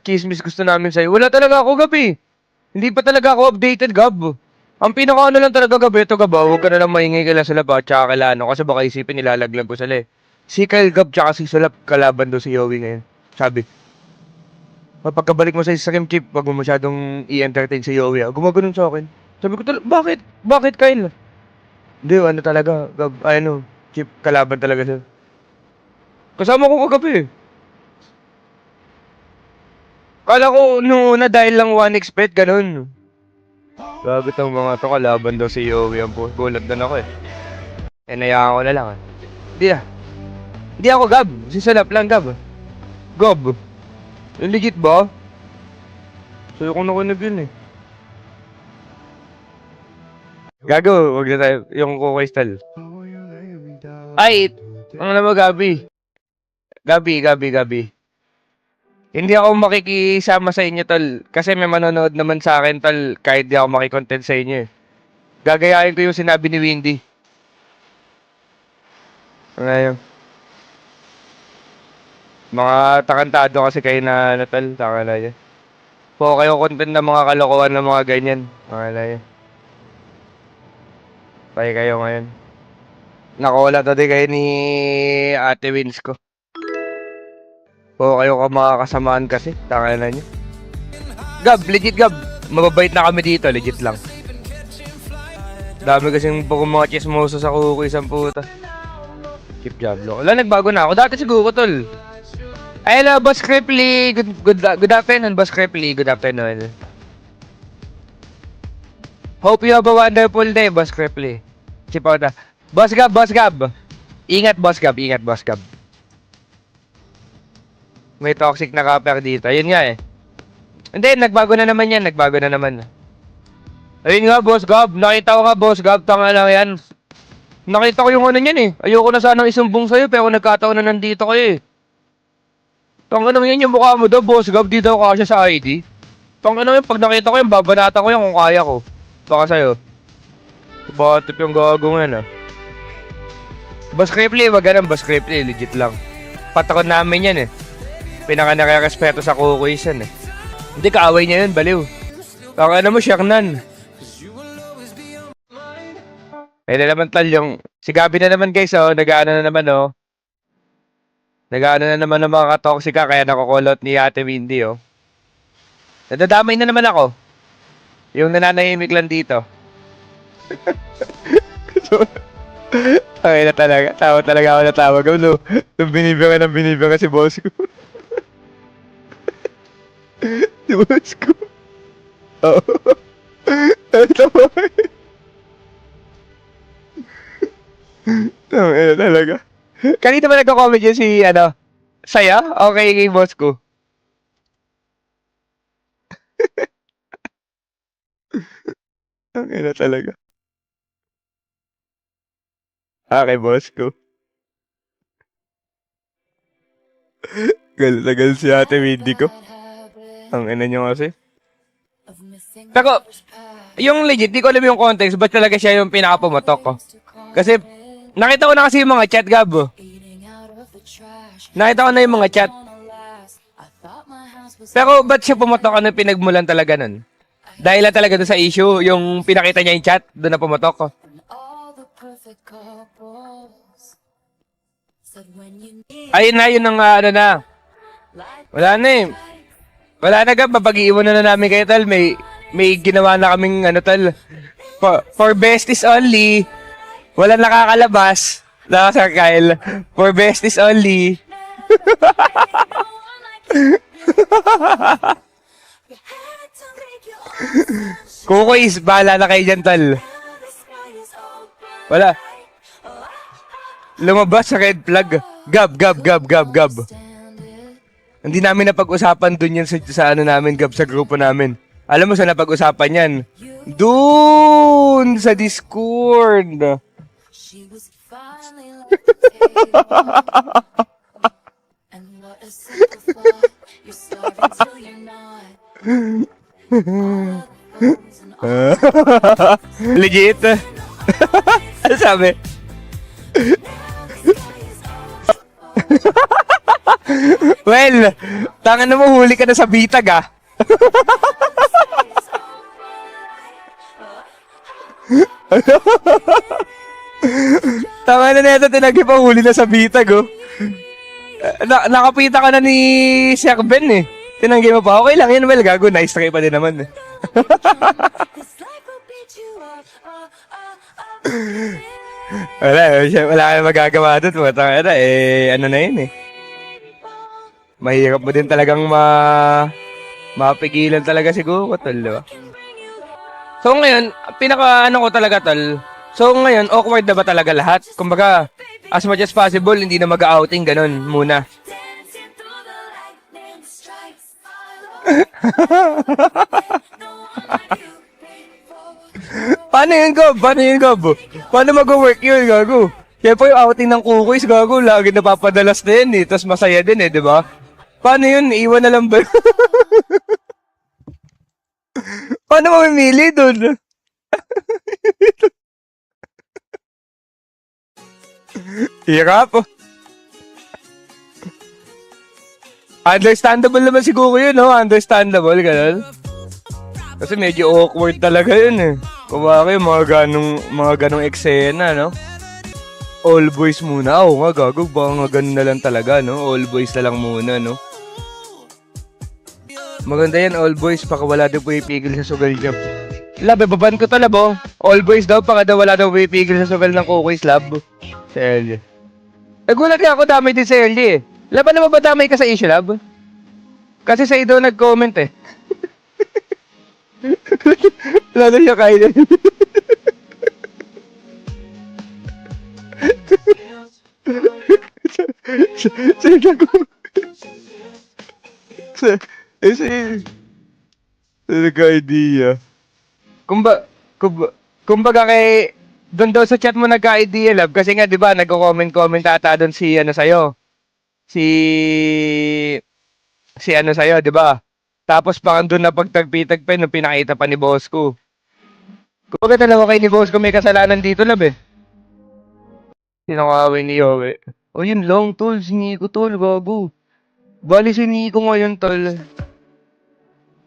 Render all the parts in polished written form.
Chismis gusto namin sa'yo. Wala talaga ako, Gab eh. Hindi pa talaga ako updated, Gab. Ang pinaka lang talaga, Gab, ito, Gab, huwag ka na lang maingay kala Sulap, tsaka kala ano, kasi baka isipin nilalaglag ko sila eh. Si Kyle, Gab, tsaka si Sulap, kalaban doon si Yowie ngayon. Sabi, pagkabalik mo sa stream, Chip, wag mo masyadong i-entertain si Yowie. Gumagano'n sa akin. Sabi ko, bakit? Bakit, Kyle? Hindi, ano talaga, Gab, ano, Chip, kalaban talaga siya. Kasama ko kagabi eh. Kala ko nung una dahil lang 1xbet, ganun. Grabe tong mga to, kalaban daw si Yowie ang po. Gulat na ako eh. Nayaan ko na lang eh. Hindi ako, Gab. Si Sulap lang, Gab. Gab. Legit ba? Sa'yo ko nakinig yun eh. Gago, wag na tayo. Yung kukaystal. Ay, ang alam mo, Gabi. Gabi. Hindi ako makikisama sa inyo, tol. Kasi may manonood naman sa akin, tol. Kahit di ako makikontent sa inyo eh. Gagayahin ko yung sinabi ni Windy. Ngayon. Mga takantado kasi kayo na tol. Taka na yan. Po kayo content ng mga kalokohan ng mga ganyan. Taka na yan. Patay kayo ngayon. Nakawala to din kayo ni Ate Wins ko. Po kayo ka mga kasamaan kasi. Taka na nyo. Gab, legit Gab. Mababait na kami dito, legit lang. Dami kasing mga chismoso sa kuko isang puta. Keep Diablo. Wala, nagbago na ako. Dati siguro, tol. Ay, hello, Boss Cripply. Good afternoon, Boss Cripply. Good afternoon. Hope you have a wonderful day, Boss Cripply. Chip out na. Boss Gab. Ingat, Boss Gab. May toxic na kapper dito. Ayun nga eh. Hindi, nagbago na naman yan. Ayun nga, Boss Gab. Nakita ko nga, Boss Gab. Tanga lang yan. Nakita ko yung ano niyan eh. Ayoko na sanang isumbong sa'yo, pero nagkataon na nandito kayo eh. Tanga naman yan yung mukha mo daw, Boss Gab. Di daw kasya sa ID. Tanga naman, pag nakita ko yan, babanata ko yan kung kaya ko. Baka sa'yo. Batip yung gagawin yan ah. Boss Cripply, wag ganun, Boss Cripply. Legit lang. Patakon namin yan eh. Pinaka nakarespeto sa kukuis yan eh. Hindi, kaaway niya yun, baliw. Tanga na mo, Shaknan. Eh na naman tal yung... Si Gabi na naman guys, oh. Nag-ano na naman, oh. Nag-ano na naman ng mga katoksika, kaya nakukulot ni Ate Windy, oh. Nadadamay na naman ako. Yung nananahimik lang dito. Okay na talaga. Tawa talaga ako na tawag. No? Nung binibira si boss ko. Si boss ko. Oo. Tawa. Ano talaga. Kanina ba nagko-comment yun si, ano, saya? Okay, kay boss ko. Ano talaga. Kay boss ko. Gal si Ate Windy ko. Ang ina nyo kasi. Pero, yung legit, di ko alam yung context, ba't talaga siya yung pinakapumotok ko? Kasi, nakita ko na kasi yung mga chat, Gab. Nakita ko na yung mga chat. Pero, ba't siya pumotok? Ano pinagmulan talaga nun? Dahil lang talaga doon sa issue, yung pinakita niya yung chat, doon na pumotok ko. Ayun na, yun ang ano na. Wala na eh. Wala na, Gab, mapag-iiwan na namin kayo, tal. May ginawa na kaming, ano, tal. For besties only. Wala nakakalabas. Sir Kyle. For besties only. Kukuis, bahala na kayo dyan, tal. Wala. Lumabas sa red flag. Gab. Hindi namin napag-usapan dun yan sa ano namin, Gab, sa grupo namin. Alam mo saan napag-usapan yan? Dun! Sa Discord! Legit? Ano sabi? Well, tangan na mo, huli ka na sa bitag ah. Tangan na neto, tinagay pa huli na sa bitag oh. Nakapita ka na ni Sir Ben eh. Tinanggay mo pa, okay lang yan, well, gago, nice try pa din naman eh. Wala kang magagawa doon, mga tanga eh, ano na yun eh. Mahirap mo din talagang mapigilan talaga siguro, tol, diba? So ngayon, pinaka ano ko talaga, tol. So ngayon, awkward na ba talaga lahat? Kumbaga, as much as possible, hindi na mag-outing, ganun, muna. Paano yun, Gob? Paano yun, Gob? Paano mag-work yun, gago? Siyempre yung outing ng kukuis, gago, lagi napapadalas na yun eh. Tapos masaya din eh, di ba? Paano yun? Iwan na lang ba? Paano mamimili dun? Hirap. Understandable naman siguro yun, no? Understandable, ganun. Kasi medyo awkward talaga yun, eh. Kumaka yung mga ganong eksena, no? All boys muna. Oo nga, gago. Baka nga ganun na lang talaga, no? All boys na lang muna, no? Maganda yan, all boys. Baka wala daw pumipigil sa sugal niya. Lab, baban ko talabo. All boys daw, baka daw wala daw pumipigil sa sugal ng Kukoy's Lab. Si Ellie. Nagulat ako, damay din si Ellie, eh. Laban naman ba damay ka sa issue, Lab? Kasi sa daw nag-comment, eh. Lalo siya kaya. Sige ko. Nagka-idea. Kumbaga kay doon daw sa chat mo nagka-idea, Lab, kasi nga 'di ba nagko-comment ata doon si ano sa'yo. Si ano sa'yo, 'di ba? Tapos parang doon na pagtagpi-tagpay nung pinakita pa ni boss ko. Kumbaga talaga kay ni boss ko may kasalanan dito, Lab, eh. Sinakawin ni Yowie. O yun lang, tol. Si Nico, tol. Gago. Bali si Nico ngayon, tol.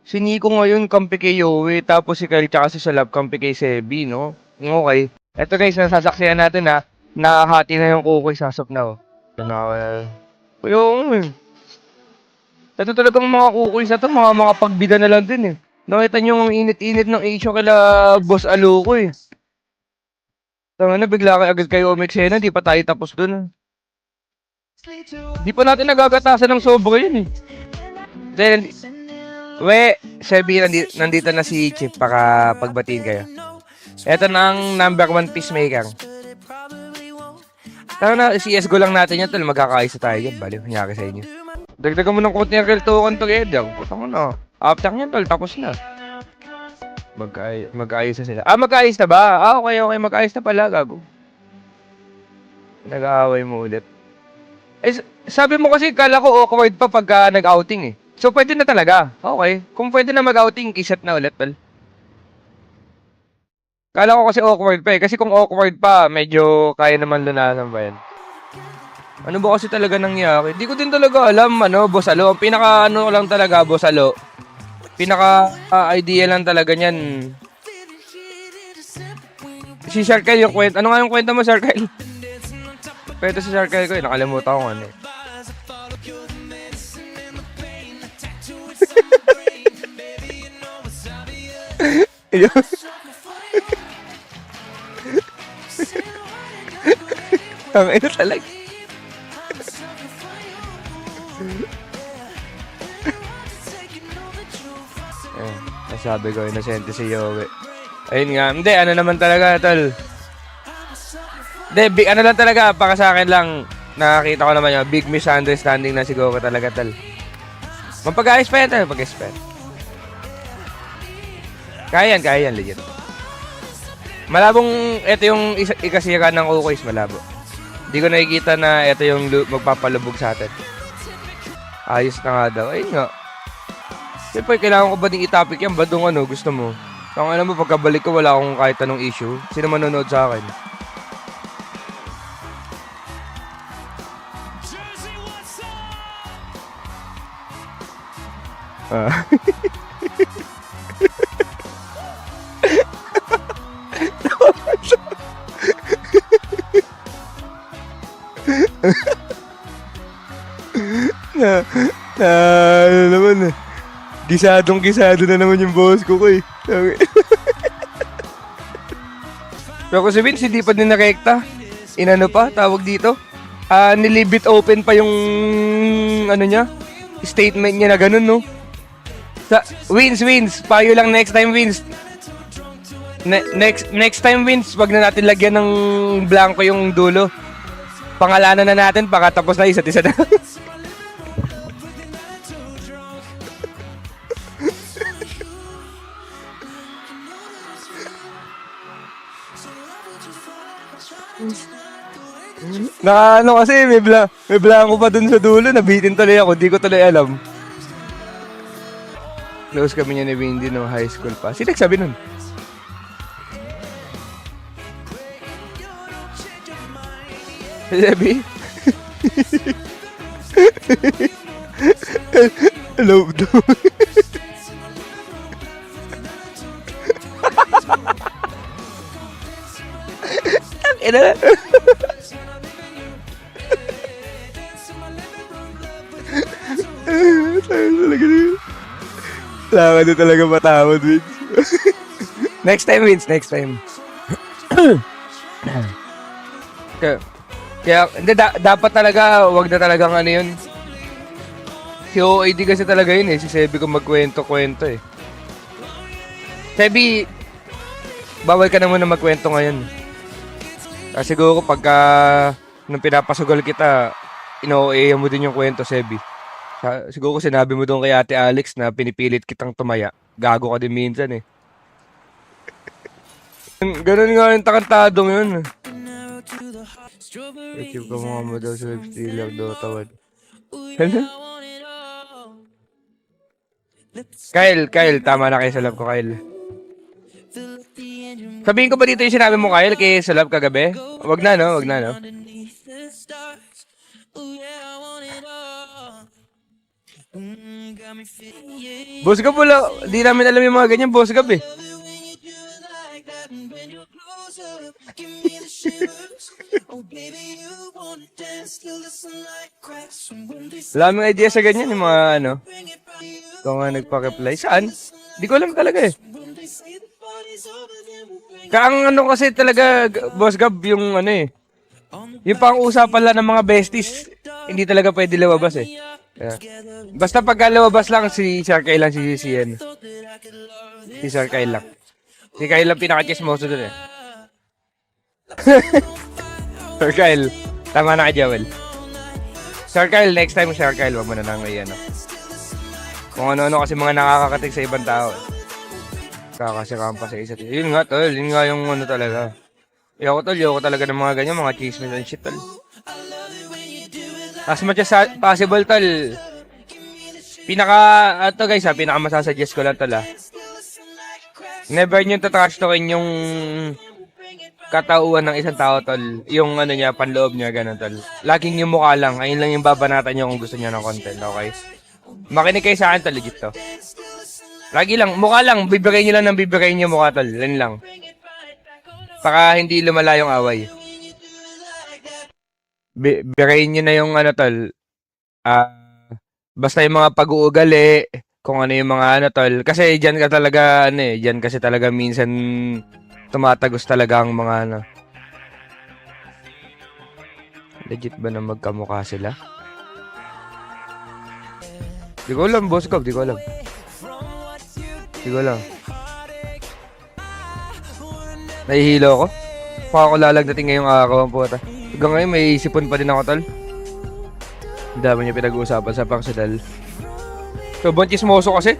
Si Nico ngayon, kampi kay Yowie. Tapos si Kyle tsaka si Salab, kampi kay Sebi, no? Okay. Eto guys, nasasaksihan natin ha. Nakahati na yung kukoy, sasok na, oh. Yung, ito talagang mga kukoy sa to, mga pagbida na lang din, eh. Nakita nyo ang init-init ng issue kala Boss Aluko, eh. Tama na, bigla agad kayo umiksena, di pa tayo tapos dun. Di pa natin nagagatasan ng sobra yun, eh. Then, Sebi, nandito na si Chip para pagbatiin kayo. Ito na ang number 1 peacemaker. Tama na, CSGO lang natin yan, tol. Magkakaisa tayo yan. Baliw, nangyari sa inyo. Dagdagan mo ng quote niya real token together. Putang na. After niyan, tol, tapos na. Magkaayos na sila. Magkaayos na ba? Okay. Magkaayos na pala, gago. Nag-aaway mo ulit. Sabi mo kasi, kala ko awkward pa pagka nag-outing, eh. So, pwede na talaga. Okay. Kung pwede na mag-outing, iset na ulit, tol. Kala ko kasi awkward pa, eh. Kasi kung awkward pa, medyo kaya naman lunasan ba yan? Ano ba kasi talaga nangyari? Hindi ko din talaga alam, Boss Alo. Ang pinaka, lang talaga, Boss Alo. Pinaka-idea lang talaga niyan. Si Sir Kyle yung kwento. Ano nga yung kwento mo, Sir Kyle? Kwento si Sir Kyle ko, eh. Nakalimutan ko ano, eh. Ang ino talaga. Nasabi ko, inosente si Yowie. Ayun nga. Hindi, ano naman talaga, tol. Hindi, ano lang talaga, para sa akin lang, nakakita ko naman yung big misunderstanding na siguro talaga, tol. Mapag-ayos pa yan, tol. Pag-ayos pa yan. Kaya yan, legit. Malabong, ito yung ikasira ng Kukoy's, malabo. Hindi ko nakikita na ito yung magpapalubog sa atin. Ayos na nga daw. Ayun nga. Siyempre, kailangan ko ba ding i-topic yan? Badong gusto mo? Kung alam mo, pagkabalik ko, wala akong kahit anong issue. Sino manonood sa akin? Ah. na, ano naman eh. Gisado na naman yung boss ko eh. Pero kung si Vince, hindi pa din narekta. Inano pa, tawag dito. Nilibit open pa yung ano niya, statement niya na ganun, no? Vince, payo lang next time, Vince. Next time, Vince, wag na natin lagyan ng blanco yung dulo. Pangalanan na natin, pakatapos na isa't isa na. Ano kasi, may blanco pa dun sa dulo, nabitin tuloy ako, di ko tuloy alam. Close kami niya ni Windy no high school pa. Sino nagsabi nun? Sabi? Hello, dude. Ina. Kailangan na talaga matawad, Vince. Next time, Vince. Next time. Kaya hindi, dapat talaga, wag na talagang ano yun. Si OAD kasi talaga yun eh. Si Sebi kung magkwento-kwento eh. Sebi, bawal ka na muna magkwento ngayon. Kasi siguro pagka nung pinapasugal kita, ino-OA mo din yung kwento, Sebi. Siguro sinabi mo doon kay Ate Alex na pinipilit kitang tumaya. Gago ka din minsan eh. Ganun nga yung takantadong yun. YouTube ka mga mo daw sa webstealer daw tawad. Kyle, tama na kayo sa love ko, Kyle. Sabihin ko ba dito yung sinabi mo, Kyle, kay sa love kagabi? Wag na, no? Boss Gab, wala. Di namin alam yung mga ganyan, Boss Gab eh. Wala aming idea sa ganyan yung mga ano. Ikaw nga nagpa-reply. Saan? Di ko alam talaga eh. Ang ano kasi talaga, Boss Gab, yung ano eh. Yung pang-usapan lang ng mga besties, hindi talaga pwede lumabas eh. Yeah. Basta pagka lumabas lang, si Sir Kyle lang sisisiyan. Si Sir Kyle lang. Si Kyle lang pinaka-chismoso dun eh. Sir Kyle, tama na ka, Joel. Sir Kyle, next time Sir Kyle, wag mo na nang ano. Kung ano-ano kasi mga nakakakatig sa ibang tao eh. Kakasiraan pa sa isa't isa. Yun nga tol, yun nga yung ano talaga. Ayoko talaga ng mga ganyan, mga chismis and shit tol. As much as possible tol. Pinaka masasuggest ko lang tol ah. Never nyo tatrash talkin yung katauhan ng isang tao tol. Yung ano niya, panloob niya, ganun tol. Laging yung mukha lang, ayun lang yung babanatan nyo kung gusto niyo ng content, okay? Makinig kayo sa akin tol, legit to. Lagi lang, mukha lang, bibigay nyo lang ng bibigay nyo mukha tol, yan lang. Para hindi lumala yung away. Birayin nyo na yung ano tol. Basta yung mga pag-uugali, kung ano yung mga ano tol. Kasi dyan ka talaga, ano eh, dyan kasi talaga minsan tumatagos talaga ang mga ano. Legit ba na magkamukha sila? Di ko alam, Boss Gab, di ko alam. Nahihilo ako. Baka ako lalagdating ngayong araw ang puta. Hanggang ngayon may sipon pa din ako tol. Ang dami niya pinag-uusapan sa personal. Sobrang chismoso kasi.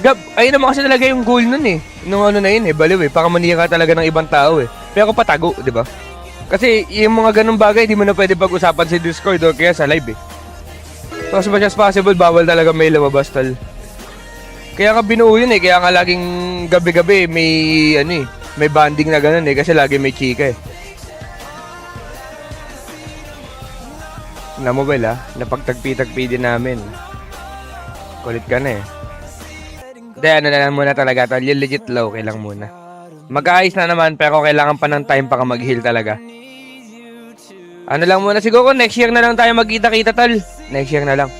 Gab, ayun naman kasi talaga yung goal nun eh. Nung ano na yun eh, baliw eh. Para manira talaga ng ibang tao eh. Pero patago, di ba? Kasi yung mga ganung bagay, di mo na pwede pag-usapan sa Discord o kaya sa live eh. So as much as possible, bawal talaga may lumabas tol. Kaya nga binuo yun eh. Kaya nga laging gabi-gabi may ano eh. May banding na ganun eh. Kasi lagi may chika eh. Na mobile ah. Napagtagpi-tagpi din namin. Kulit ka na eh. Hindi, ano na lang muna talaga tol. Yung legit low, lang muna. Mag-aayos na naman, pero kailangan pa ng time para mag-heal talaga. Ano lang muna, siguro next year na lang tayo magkita-kita tol. Next year na lang.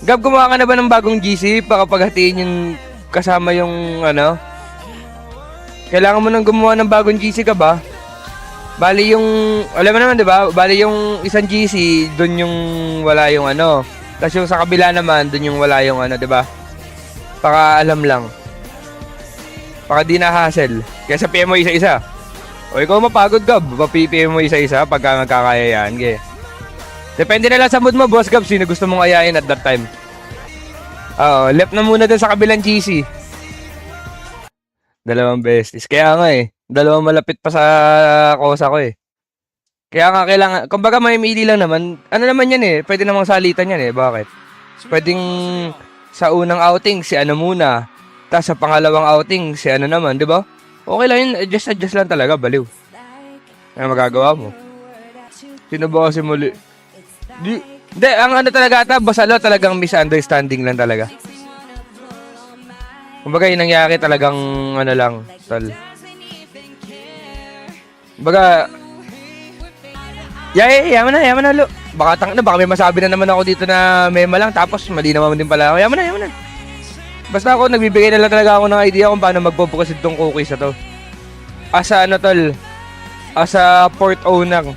Gab, gumawa ka na ba ng bagong GC para paghatiin yung kasama yung ano? Kailangan mo nang gumawa ng bagong GC ka ba? Bali yung, alam mo naman 'di ba? Bali yung isang GC, doon yung wala yung ano. Tapos yung sa kabila naman, doon yung wala yung ano, 'di ba? Para alam lang. Para di na hassle. Kaya PM mo isa-isa. O ikaw mapagod Gab, PM mo isa-isa pagka nagkakayayaan. Okay. Depende na lang sa mood mo, Boss Gab, sino gusto mong ayain at that time. Oo, left na muna dun sa kabilang GC. Dalawang besties. Kaya nga eh, dalawang malapit pa sa kosa ko eh. Kaya nga kailangan, kumbaga may mili lang naman. Ano naman yan eh, pwede namang salitan yan eh, bakit? Pwedeng sa unang outing, si ano muna. Tapos sa pangalawang outing, si ano naman, di ba? Okay lang yun, adjust lang talaga, baliw. Ano magagawa mo? Sino ba kasi muli? Hindi, ang ano talaga ata, basalo talagang misunderstanding lang talaga. Kumbaga yung nangyari talagang ano lang, tol. Kumbaga, yaman na, lo. Baka may masabi na naman ako dito na mema lang, tapos mali naman din pala ako. Yaman na. Basta ako, nagbibigay na lang talaga ako ng idea kung paano magpo-focus itong cookies na to. Asa ano tol, asa port owner.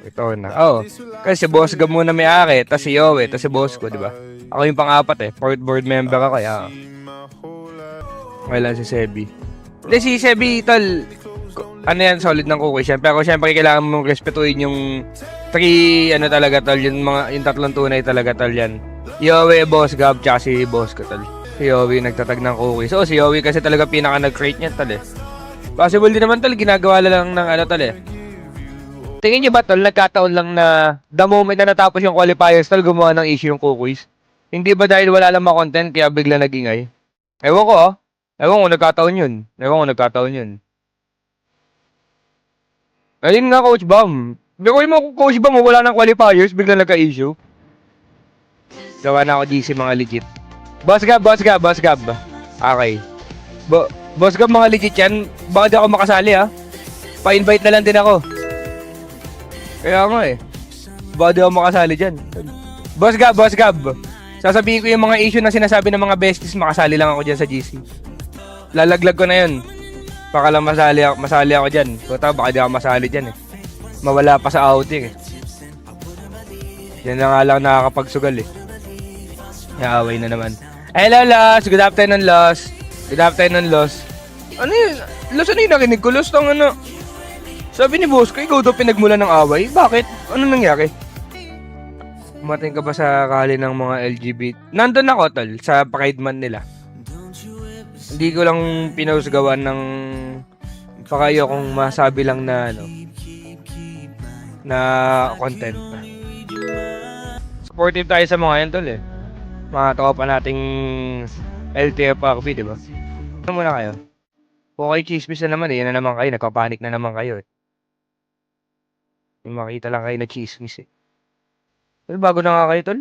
Ito na. Oh, kasi si Boss Gab muna may-ari, tas si Yowie, tas si Boss ko, di ba? Ako yung pang-apat eh, port board member ako kaya. Okay lang si Sebi. Hindi si Sebi, tol, ano yan, solid ng cookies yan. Pero syempre kailangan mong respetuhin yung ano talaga tol, yung tatlong tunay talaga tol yan. Yowie, Boss Gab, tsaka si Boss ko tol. Si Yowie nagtatag ng cookies. So si Yowie kasi talaga pinaka nag-create niyan tol eh. Possible din naman tol, ginagawa lang ng ano tol eh. Tingin niyo ba tol, nagkataon lang na the moment na natapos yung qualifiers tol, gumawa ng issue yung cookies? Hindi ba dahil wala lang ma-content kaya bigla nag-ingay? Ewan ko ah. Ewan ko nagkataon yun. Ayun nga Coach Bam. Bikoy mo Coach Bam, wala ng qualifiers, bigla nagka-issue. Gawa na ako GC mga legit. Boss Gab. Okay. Boss Gab mga legit yan. Baka di ako makasali ha. Pa-invite na lang din ako. Kaya nga eh. Baka di ako makasali dyan. Boss Gab. Sasabihin ko yung mga issue na sinasabi ng mga besties, makasali lang ako dyan sa GC. Lalaglag ko na yun. Baka lang masali ako dyan. Puta, baka di ako masali dyan eh. Mawala pa sa outing eh. Yan na nga lang nakakapagsugal eh. Naaway na naman. Hello, Los! Good afternoon, Los. Ano yun? Los, ano yung nakinig ko? Los, ano? Sabi ni Boss ko, ikaw daw pinagmula ng away. Bakit? Ano nangyari? Umating ka ba sa kali ng mga LGBT? Nandun ako, tol, sa pakaidman nila. Hindi ko lang pinausgawan ng pakayo kung masabi lang na ano, na content. Supportive tayo sa mga yan, tol eh. Mga tropa nating LTFRB, di ba? Ano muna kayo? Okay, chismis na naman eh. Yan na naman kayo. Nagpapanik na naman kayo eh. Yung makita lang kayo na chismis eh. Tol, bago na nga kayo, tol.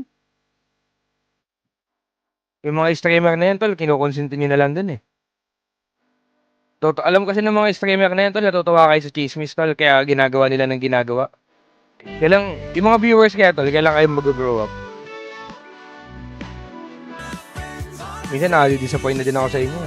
Yung mga streamer na yan, tol, kinukonsinti nyo na lang dun eh. Alam kasi ng mga streamer na yan, tol, natutuwa kayo sa chismis, tol. Kaya ginagawa nila ng ginagawa. Kaya lang, yung mga viewers kaya, tol, kailan kayo mag-grow up? Minsan nakadi-disappoint na din ako sa inyo.